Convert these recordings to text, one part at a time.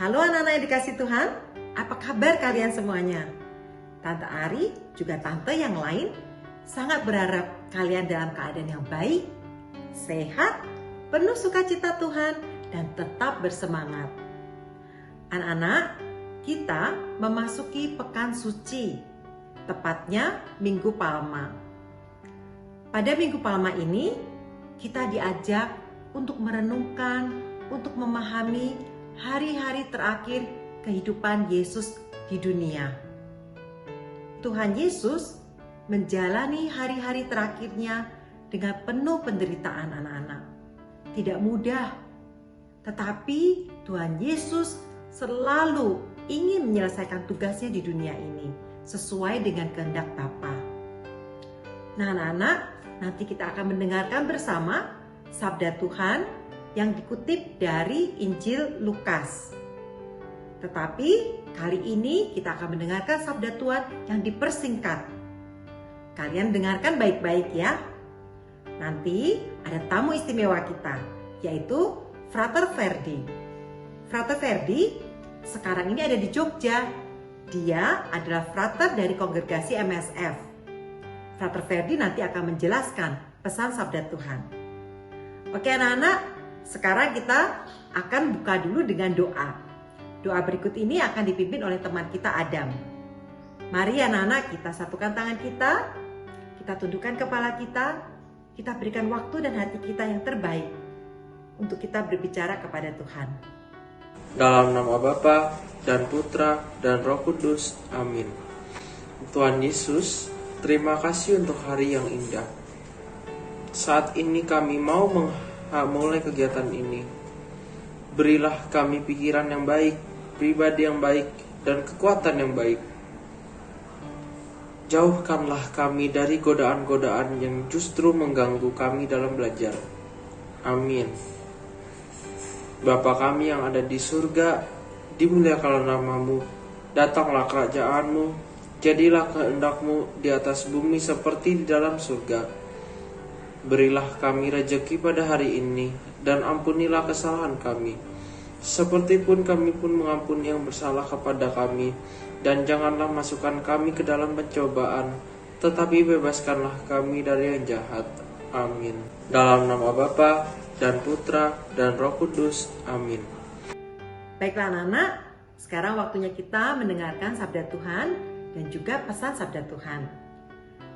Halo anak-anak yang dikasih Tuhan, apa kabar kalian semuanya? Tante Ari, juga tante yang lain, sangat berharap kalian dalam keadaan yang baik, sehat, penuh sukacita Tuhan, dan tetap bersemangat. Anak-anak, kita memasuki pekan suci, tepatnya Minggu Palma. Pada Minggu Palma ini, kita diajak untuk merenungkan, untuk memahami hari-hari terakhir kehidupan Yesus di dunia. Tuhan Yesus menjalani hari-hari terakhirnya dengan penuh penderitaan anak-anak. Tidak mudah, tetapi Tuhan Yesus selalu ingin menyelesaikan tugasnya di dunia ini sesuai dengan kehendak Bapa. Nah anak-anak, nanti kita akan mendengarkan bersama sabda Tuhan yang dikutip dari Injil Lukas. Tetapi kali ini kita akan mendengarkan sabda Tuhan yang dipersingkat. Kalian dengarkan baik-baik ya. Nanti ada tamu istimewa kita, yaitu Frater Ferdi. Frater Ferdi sekarang ini ada di Jogja. Dia adalah frater dari kongregasi MSF. Frater Ferdi nanti akan menjelaskan pesan sabda Tuhan. Oke anak-anak, sekarang kita akan buka dulu dengan doa. Doa berikut ini akan dipimpin oleh teman kita Adam. Mari anak-anak, kita satukan tangan kita tundukkan kepala kita berikan waktu dan hati kita yang terbaik untuk kita berbicara kepada Tuhan. Dalam nama Bapa dan Putra dan Roh Kudus, amin. Tuhan Yesus, terima kasih untuk hari yang indah. Saat ini kami mau mulai kegiatan ini. Berilah kami pikiran yang baik, pribadi yang baik, dan kekuatan yang baik. Jauhkanlah kami dari godaan-godaan yang justru mengganggu kami dalam belajar. Amin. Bapa kami yang ada di surga, dimuliakanlah namamu, datanglah kerajaanmu, jadilah kehendakmu di atas bumi seperti di dalam surga. Berilah kami rejeki pada hari ini, dan ampunilah kesalahan kami, seperti pun kami pun mengampuni yang bersalah kepada kami. Dan janganlah masukkan kami ke dalam pencobaan, tetapi bebaskanlah kami dari yang jahat. Amin. Dalam nama Bapa dan Putra dan Roh Kudus. Amin. Baiklah anak-anak, sekarang waktunya kita mendengarkan sabda Tuhan dan juga pesan sabda Tuhan.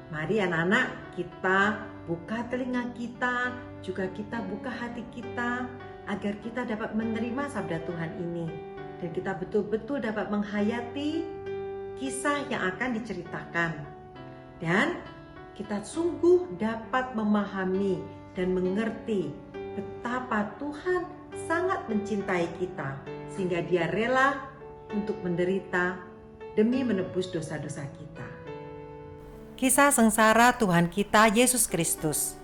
Mari anak-anak, kita buka telinga kita, juga kita buka hati kita, agar kita dapat menerima sabda Tuhan ini. Dan kita betul-betul dapat menghayati kisah yang akan diceritakan. Dan kita sungguh dapat memahami dan mengerti betapa Tuhan sangat mencintai kita, sehingga Dia rela untuk menderita demi menebus dosa-dosa kita. Kisah sengsara Tuhan kita Yesus Kristus.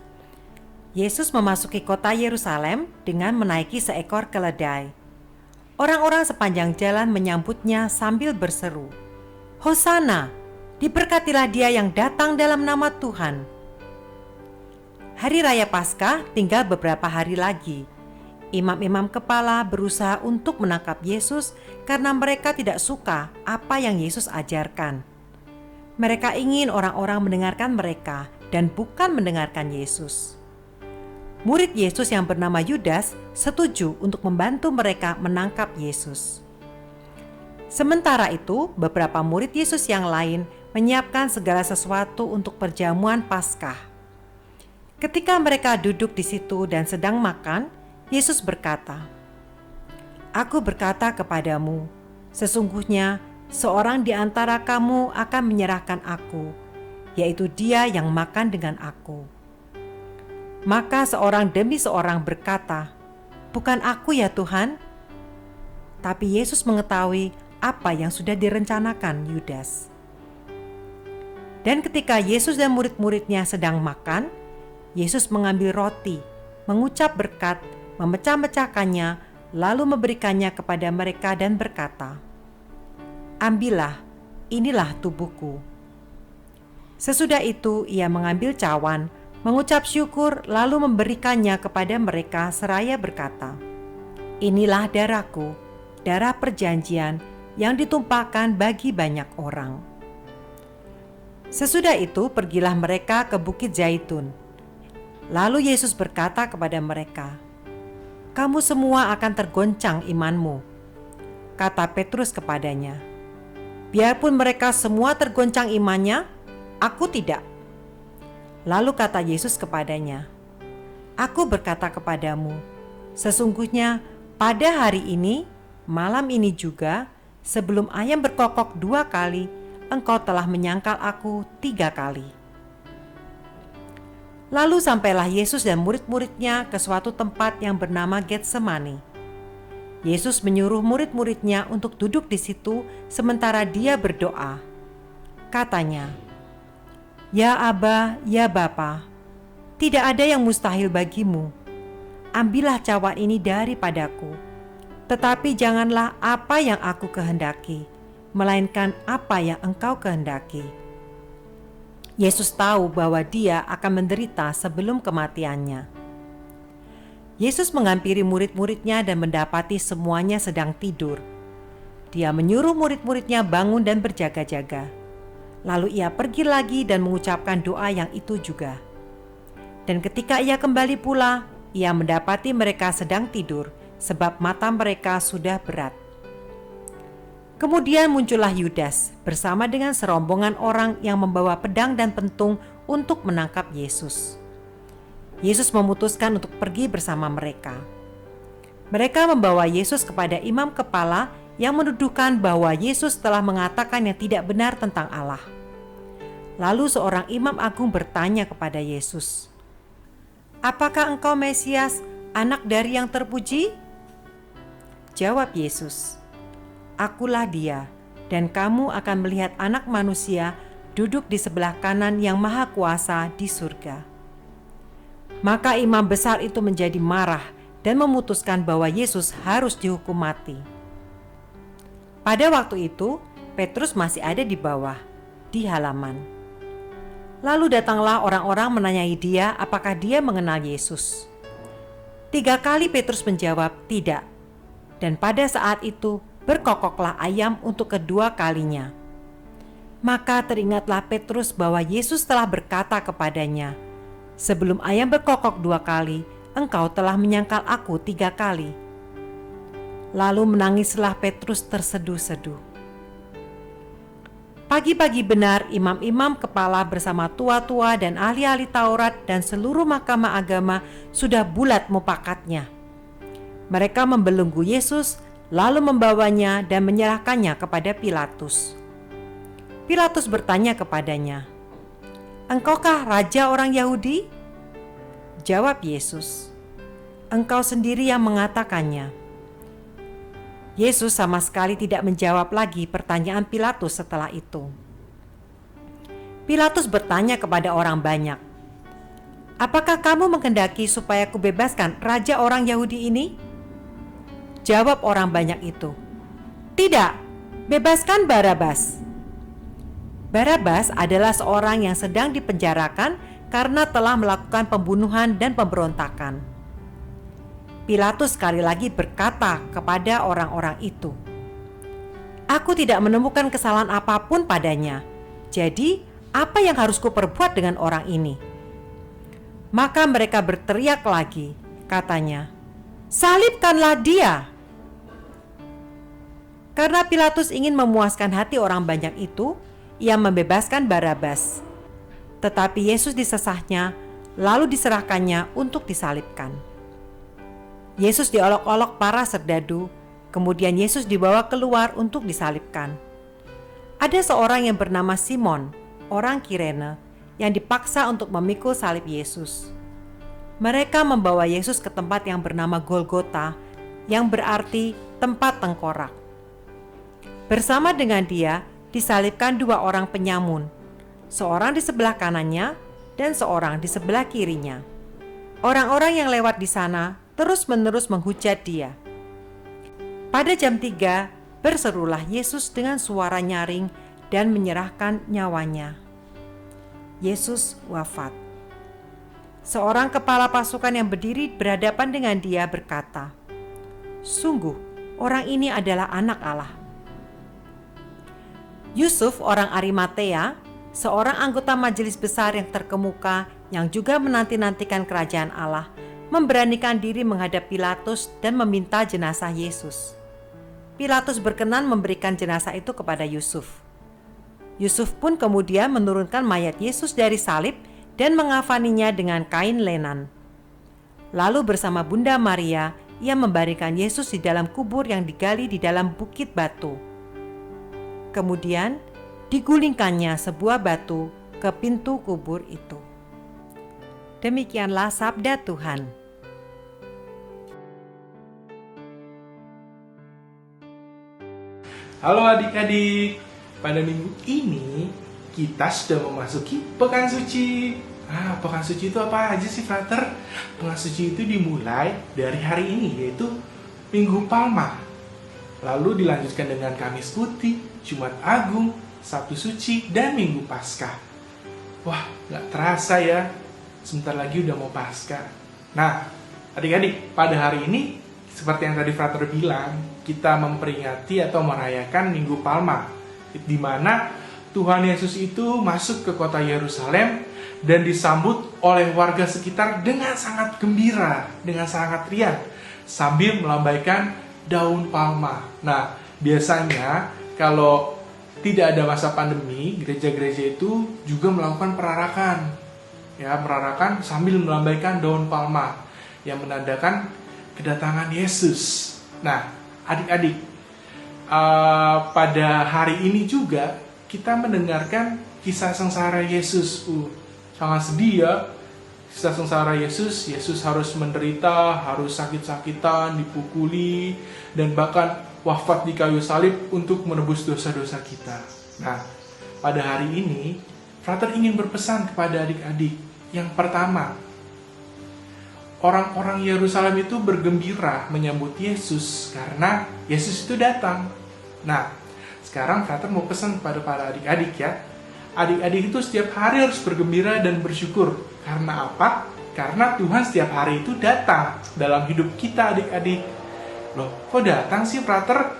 Yesus memasuki kota Yerusalem dengan menaiki seekor keledai. Orang-orang sepanjang jalan menyambutnya sambil berseru, "Hosana, diberkatilah Dia yang datang dalam nama Tuhan." Hari Raya Paskah tinggal beberapa hari lagi. Imam-imam kepala berusaha untuk menangkap Yesus karena mereka tidak suka apa yang Yesus ajarkan. Mereka ingin orang-orang mendengarkan mereka dan bukan mendengarkan Yesus. Murid Yesus yang bernama Yudas setuju untuk membantu mereka menangkap Yesus. Sementara itu, beberapa murid Yesus yang lain menyiapkan segala sesuatu untuk perjamuan Paskah. Ketika mereka duduk di situ dan sedang makan, Yesus berkata, "Aku berkata kepadamu, sesungguhnya seorang di antara kamu akan menyerahkan aku, yaitu Dia yang makan dengan aku." Maka seorang demi seorang berkata, "Bukan aku ya Tuhan?" Tapi Yesus mengetahui apa yang sudah direncanakan Yudas. Dan ketika Yesus dan murid-muridnya sedang makan, Yesus mengambil roti, mengucap berkat, memecah-mecahkannya, lalu memberikannya kepada mereka dan berkata, "Ambillah, inilah tubuhku." Sesudah itu ia mengambil cawan, mengucap syukur, lalu memberikannya kepada mereka seraya berkata, "Inilah darahku darah perjanjian yang ditumpahkan bagi banyak orang. Sesudah itu pergilah mereka ke Bukit Zaitun. Lalu Yesus berkata kepada mereka, "Kamu semua akan tergoncang imanmu." Kata Petrus kepadanya, "Biarpun mereka semua tergoncang imannya, aku tidak." Lalu kata Yesus kepadanya, "Aku berkata kepadamu, sesungguhnya pada hari ini, malam ini juga, sebelum ayam berkokok 2 kali, engkau telah menyangkal aku 3 kali." Lalu sampailah Yesus dan murid-muridnya ke suatu tempat yang bernama Getsemani. Yesus menyuruh murid-muridnya untuk duduk di situ sementara dia berdoa. Katanya, "Ya Aba, ya Bapa, tidak ada yang mustahil bagimu. Ambillah cawan ini daripadaku. Tetapi janganlah apa yang aku kehendaki, melainkan apa yang engkau kehendaki." Yesus tahu bahwa dia akan menderita sebelum kematiannya. Yesus menghampiri murid-muridnya dan mendapati semuanya sedang tidur. Dia menyuruh murid-muridnya bangun dan berjaga-jaga. Lalu ia pergi lagi dan mengucapkan doa yang itu juga. Dan ketika ia kembali pula, ia mendapati mereka sedang tidur, sebab mata mereka sudah berat. Kemudian muncullah Yudas bersama dengan serombongan orang yang membawa pedang dan pentung untuk menangkap Yesus. Yesus memutuskan untuk pergi bersama mereka. Mereka membawa Yesus kepada imam kepala yang menuduhkan bahwa Yesus telah mengatakan yang tidak benar tentang Allah. Lalu seorang imam agung bertanya kepada Yesus, "Apakah engkau Mesias, anak dari yang terpuji?" Jawab Yesus, "Akulah dia, dan kamu akan melihat Anak Manusia duduk di sebelah kanan yang Maha Kuasa di surga." Maka imam besar itu menjadi marah dan memutuskan bahwa Yesus harus dihukum mati. Pada waktu itu, Petrus masih ada di bawah, di halaman. Lalu datanglah orang-orang menanyai dia apakah dia mengenal Yesus. 3 kali Petrus menjawab tidak. Dan pada saat itu berkokoklah ayam untuk kedua kalinya. Maka teringatlah Petrus bahwa Yesus telah berkata kepadanya, "Sebelum ayam berkokok 2 kali, engkau telah menyangkal aku 3 kali." Lalu menangislah Petrus terseduh-seduh. Pagi-pagi benar imam-imam kepala bersama tua-tua dan ahli-ahli Taurat dan seluruh mahkamah agama sudah bulat mupakatnya. Mereka membelenggu Yesus, lalu membawanya dan menyerahkannya kepada Pilatus. Pilatus bertanya kepadanya, "Engkaukah raja orang Yahudi?" Jawab Yesus, "Engkau sendiri yang mengatakannya." Yesus sama sekali tidak menjawab lagi pertanyaan Pilatus setelah itu. Pilatus bertanya kepada orang banyak, "Apakah kamu menghendaki supaya kubebaskan raja orang Yahudi ini?" Jawab orang banyak itu, "Tidak, bebaskan Barabas." Barabas adalah seorang yang sedang dipenjarakan karena telah melakukan pembunuhan dan pemberontakan. Pilatus sekali lagi berkata kepada orang-orang itu, "Aku tidak menemukan kesalahan apapun padanya. Jadi, apa yang harus kuperbuat dengan orang ini?" Maka mereka berteriak lagi, katanya, "Salibkanlah dia!" Karena Pilatus ingin memuaskan hati orang banyak itu, ia membebaskan Barabas. Tetapi Yesus disesahnya, lalu diserahkannya untuk disalibkan. Yesus diolok-olok para serdadu, kemudian Yesus dibawa keluar untuk disalibkan. Ada seorang yang bernama Simon, orang Kirene, yang dipaksa untuk memikul salib Yesus. Mereka membawa Yesus ke tempat yang bernama Golgota, yang berarti tempat tengkorak. Bersama dengan dia disalibkan 2 orang penyamun, seorang di sebelah kanannya dan seorang di sebelah kirinya. Orang-orang yang lewat di sana terus-menerus menghujat dia. Pada jam 3 berserulah Yesus dengan suara nyaring dan menyerahkan nyawanya. Yesus wafat. Seorang kepala pasukan yang berdiri berhadapan dengan dia berkata, "Sungguh, Orang ini adalah anak Allah. Yusuf orang Arimatea, seorang anggota majelis besar yang terkemuka yang juga menanti-nantikan kerajaan Allah, memberanikan diri menghadap Pilatus dan meminta jenazah Yesus. Pilatus berkenan memberikan jenazah itu kepada Yusuf. Yusuf pun kemudian menurunkan mayat Yesus dari salib dan mengafaninya dengan kain lenan. Lalu bersama Bunda Maria, ia membaringkan Yesus di dalam kubur yang digali di dalam bukit batu. Kemudian digulingkannya sebuah batu ke pintu kubur itu. Demikianlah sabda Tuhan. Halo adik-adik, pada minggu ini kita sudah memasuki Pekan Suci. Pekan Suci itu apa aja sih, Frater? Pekan Suci itu dimulai dari hari ini, yaitu Minggu Palma. Lalu dilanjutkan dengan Kamis Putih, Jumat Agung, Sabtu Suci, dan Minggu Paskah. Wah, gak terasa ya, sebentar lagi udah mau Paskah. Nah, adik-adik, pada hari ini, seperti yang tadi Frater bilang, kita memperingati atau merayakan Minggu Palma, di mana Tuhan Yesus itu masuk ke kota Yerusalem dan disambut oleh warga sekitar dengan sangat gembira, dengan sangat riang, sambil melambaikan daun palma. Nah, biasanya kalau tidak ada masa pandemi, gereja-gereja itu juga melakukan perarakan. Ya, perarakan sambil melambaikan daun palma yang menandakan kedatangan Yesus. Nah, adik-adik, pada hari ini juga kita mendengarkan kisah sengsara Yesus. Sangat sedih ya, kisah sengsara Yesus. Yesus harus menderita, harus sakit-sakitan, dipukuli, dan bahkan wafat di kayu salib untuk menebus dosa-dosa kita. Nah, pada hari ini, Frater ingin berpesan kepada adik-adik. Yang pertama, orang-orang Yerusalem itu bergembira menyambut Yesus karena Yesus itu datang. Nah, sekarang Frater mau pesan kepada para adik-adik ya. Adik-adik itu setiap hari harus bergembira dan bersyukur. Karena apa? Karena Tuhan setiap hari itu datang dalam hidup kita, adik-adik. Loh, kok datang sih, Frater?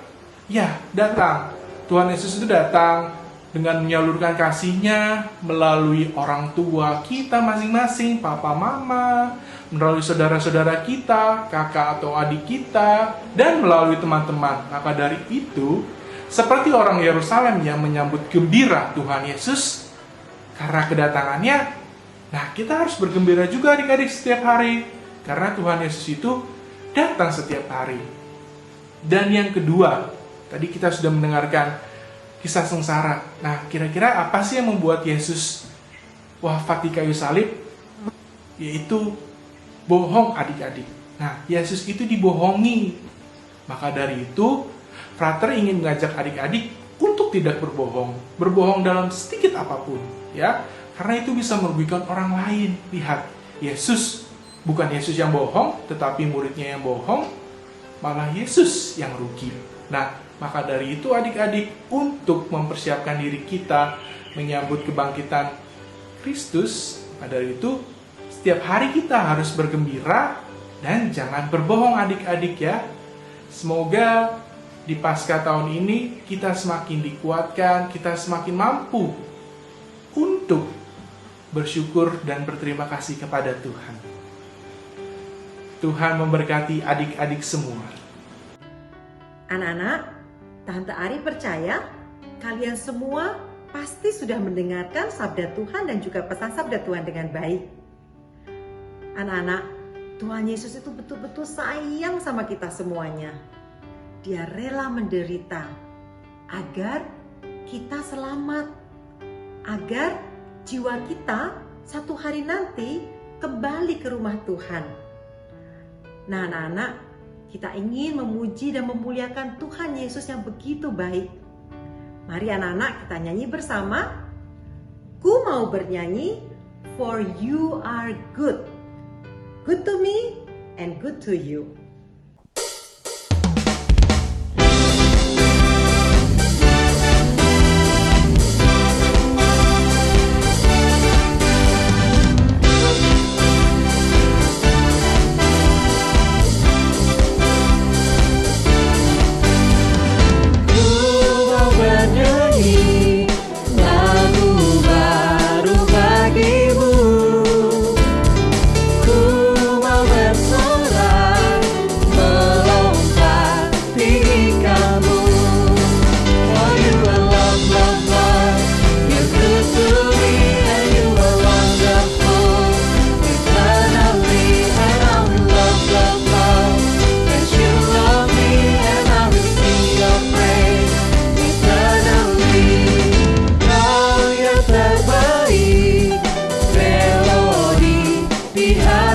Ya, datang. Tuhan Yesus itu datang dengan menyalurkan kasih-Nya melalui orang tua kita masing-masing, papa, mama, melalui saudara-saudara kita, kakak atau adik kita, dan melalui teman-teman. Maka dari itu, seperti orang Yerusalem yang menyambut gembira Tuhan Yesus karena kedatangannya, nah kita harus bergembira juga adik-adik setiap hari karena Tuhan Yesus itu datang setiap hari. Dan yang kedua, tadi kita sudah mendengarkan kisah sengsara. Nah, kira-kira apa sih yang membuat Yesus wafat di kayu salib? Yaitu bohong, adik-adik. Nah, Yesus itu dibohongi. Maka dari itu, Frater ingin mengajak adik-adik untuk tidak berbohong. Berbohong dalam sedikit apapun, ya. Karena itu bisa merugikan orang lain. Lihat, Yesus bukan Yesus yang bohong, tetapi muridnya yang bohong, malah Yesus yang rugi. Nah, maka dari itu adik-adik, untuk mempersiapkan diri kita menyambut kebangkitan Kristus, maka dari itu setiap hari kita harus bergembira dan jangan berbohong adik-adik ya. Semoga di Paskah tahun ini kita semakin dikuatkan, kita semakin mampu untuk bersyukur dan berterima kasih kepada Tuhan. Tuhan memberkati adik-adik semua. Anak-anak, Tante Ari percaya kalian semua pasti sudah mendengarkan sabda Tuhan dan juga pesan sabda Tuhan dengan baik. Anak-anak, Tuhan Yesus itu betul-betul sayang sama kita semuanya. Dia rela menderita agar kita selamat, agar jiwa kita satu hari nanti kembali ke rumah Tuhan. Nah, anak-anak, kita ingin memuji dan memuliakan Tuhan Yesus yang begitu baik. Mari anak-anak kita nyanyi bersama. Ku mau bernyanyi, for you are good. Good to me and good to you.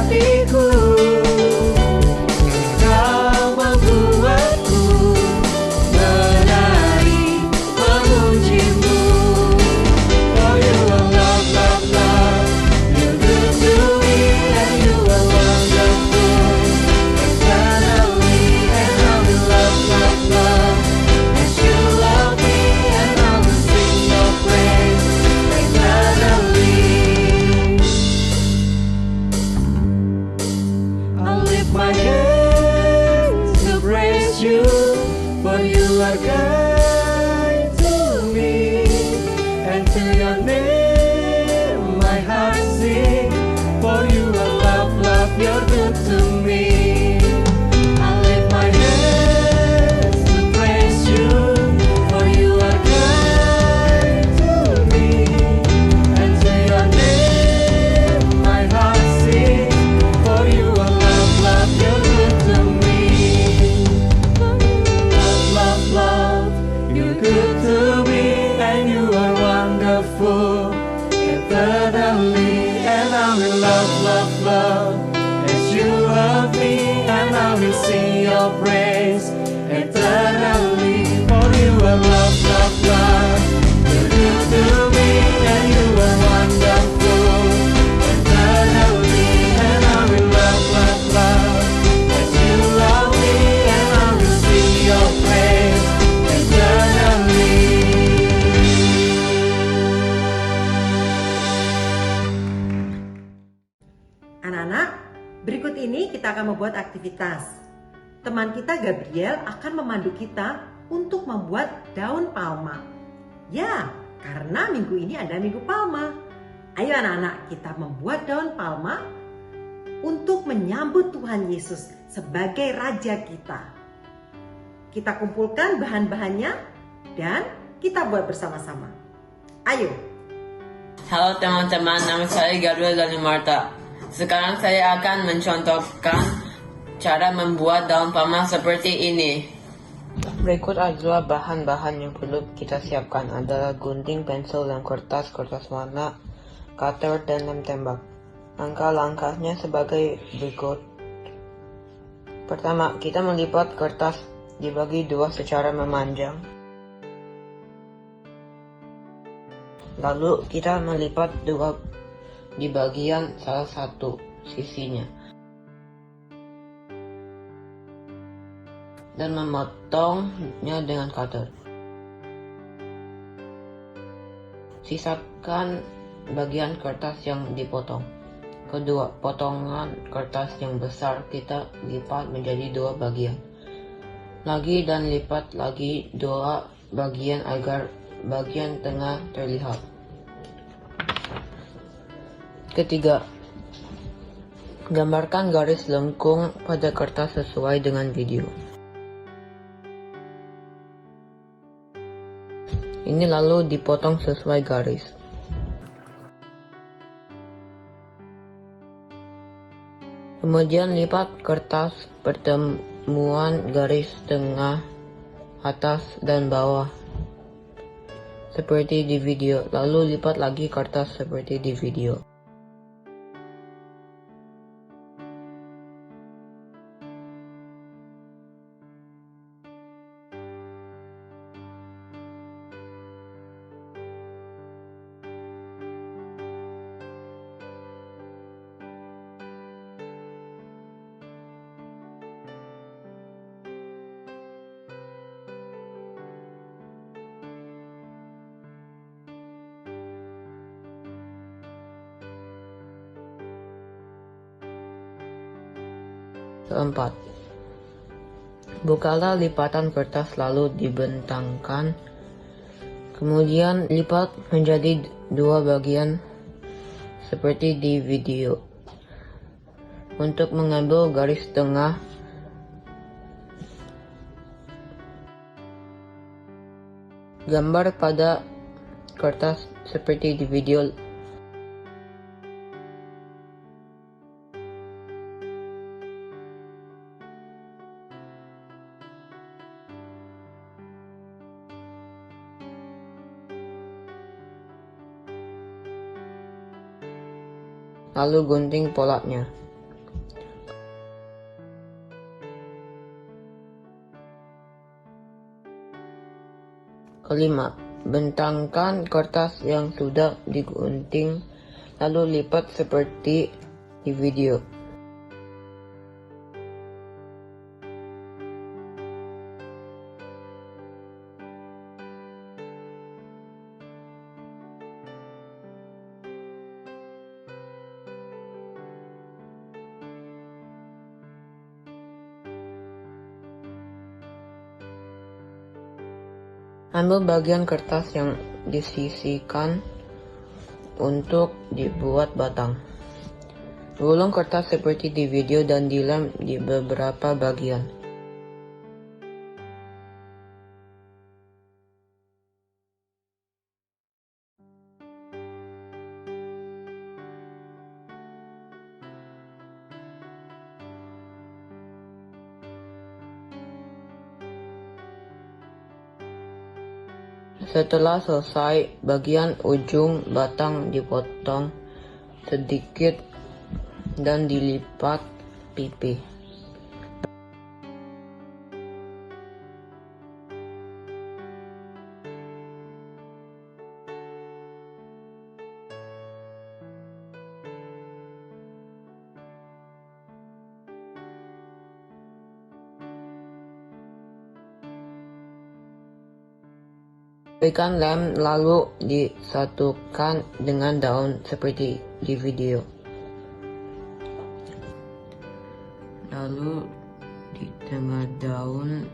hatiku. Kau membuatku menari memujimu. For you are love, love, love. You're good to me and you are wonderful. Eternally and I will love, love, love. As you love me and I will sing your praise. Eternally. I'll lift my hands to praise you, for you are kind to me, and to your name my heart sing, for you are love, love, you're good to me. I'll lift my hands to praise you, for you are kind to me, and to your name my heart sing, for you are love, love, you're good to me. Love, love, love, you're good to me, and you are wonderful. Eternally, and I will love, love, love. As you love me, and I will sing your praise. Eternally, for you are love, love, love. You're good to me, and you are wonderful. Eternally, and I will love, love, love. As you love me, and I will sing your praise. Eternally. Anak-anak, berikut ini kita akan membuat aktivitas. Teman kita Gabriel akan memandu kita untuk membuat daun palma. Ya, karena minggu ini ada Minggu Palma. Ayo anak-anak, kita membuat daun palma untuk menyambut Tuhan Yesus sebagai Raja kita. Kita kumpulkan bahan-bahannya dan kita buat bersama-sama. Ayo. Halo teman-teman, nama saya Gabriel dari Marta. Sekarang saya akan mencontohkan cara membuat daun palma seperti ini. Berikut adalah bahan-bahan yang perlu kita siapkan adalah gunting, pensil, dan kertas warna, cutter, dan lem tembak. Langkah-langkahnya sebagai berikut. Pertama, kita melipat kertas dibagi dua secara memanjang. Lalu kita melipat dua di bagian salah satu sisinya dan memotongnya dengan cutter. Sisakan bagian kertas yang dipotong. Kedua, potongan kertas yang besar kita lipat menjadi dua bagian lagi dan lipat lagi dua bagian agar bagian tengah terlihat. Ketiga, gambarkan garis lengkung pada kertas sesuai dengan video. Ini lalu dipotong sesuai garis. Kemudian lipat kertas pertemuan garis tengah, atas, dan bawah seperti di video. Lalu lipat lagi kertas seperti di video. Keempat, bukalah lipatan kertas lalu dibentangkan. Kemudian lipat menjadi dua bagian seperti di video. Untuk mengambil garis tengah, gambar pada kertas seperti di video. Lalu gunting polanya. Kelima, bentangkan kertas yang sudah digunting, lalu lipat seperti di video. Ambil bagian kertas yang disisihkan untuk dibuat batang. Gulung kertas seperti di video dan dilem di beberapa bagian. Setelah selesai, bagian ujung batang dipotong sedikit dan dilipat pipi. Berikan lem lalu disatukan dengan daun seperti di video. Lalu di tengah daun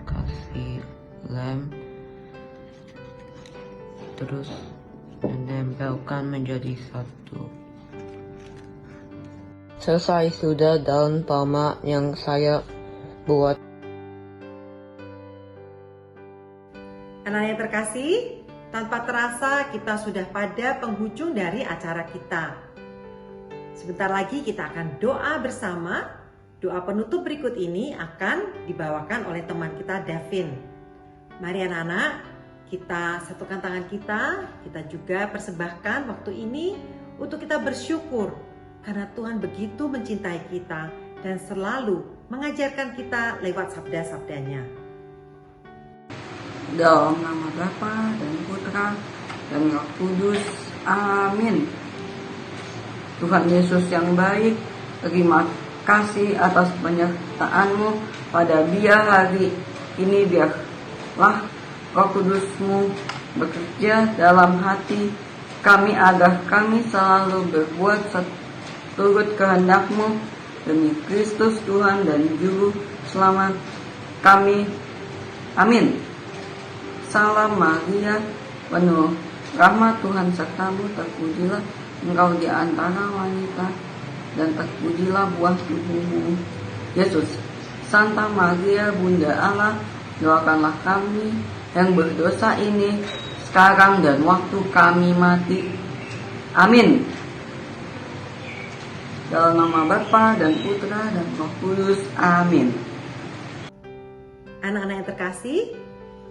kasih lem, terus menempelkan menjadi satu. Selesai sudah daun palma yang saya buat. Anak yang terkasih, tanpa terasa kita sudah pada penghujung dari acara kita. Sebentar lagi kita akan doa bersama. Doa penutup berikut ini akan dibawakan oleh teman kita Davin. Mari anak-anak, kita satukan tangan kita juga persembahkan waktu ini untuk kita bersyukur karena Tuhan begitu mencintai kita dan selalu mengajarkan kita lewat sabda-sabdanya. Dalam nama Bapa dan Putra dan Roh Kudus. Amin. Tuhan Yesus yang baik, terima kasih atas penyertaan-Mu pada biar hari ini. Biarlah Roh Kudus-Mu bekerja dalam hati kami agar kami selalu berbuat seturut kehendak-Mu demi Kristus Tuhan dan Juru Selamat kami. Amin. Salam Maria, penuh rahmat Tuhan sertamu, terpujilah engkau di antara wanita, dan terpujilah buah tubuhmu, Yesus. Santa Maria, Bunda Allah, doakanlah kami yang berdosa ini, sekarang dan waktu kami mati. Amin. Dalam nama Bapa dan Putra dan Roh Kudus. Amin. Anak-anak yang terkasih,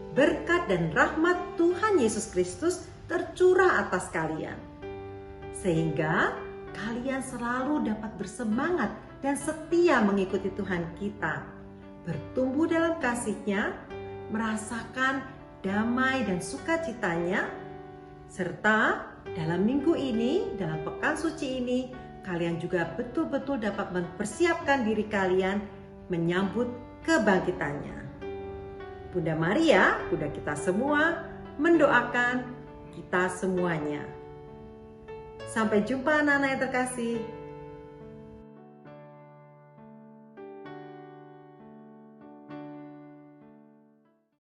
berkat dan rahmat Tuhan Yesus Kristus tercurah atas kalian. Sehingga kalian selalu dapat bersemangat dan setia mengikuti Tuhan kita. Bertumbuh dalam kasih-Nya, merasakan damai dan sukacitanya. Serta dalam minggu ini, dalam pekan suci ini, kalian juga betul-betul dapat mempersiapkan diri kalian menyambut kebangkitannya. Bunda Maria, Bunda kita semua, mendoakan kita semuanya. Sampai jumpa anak-anak yang terkasih.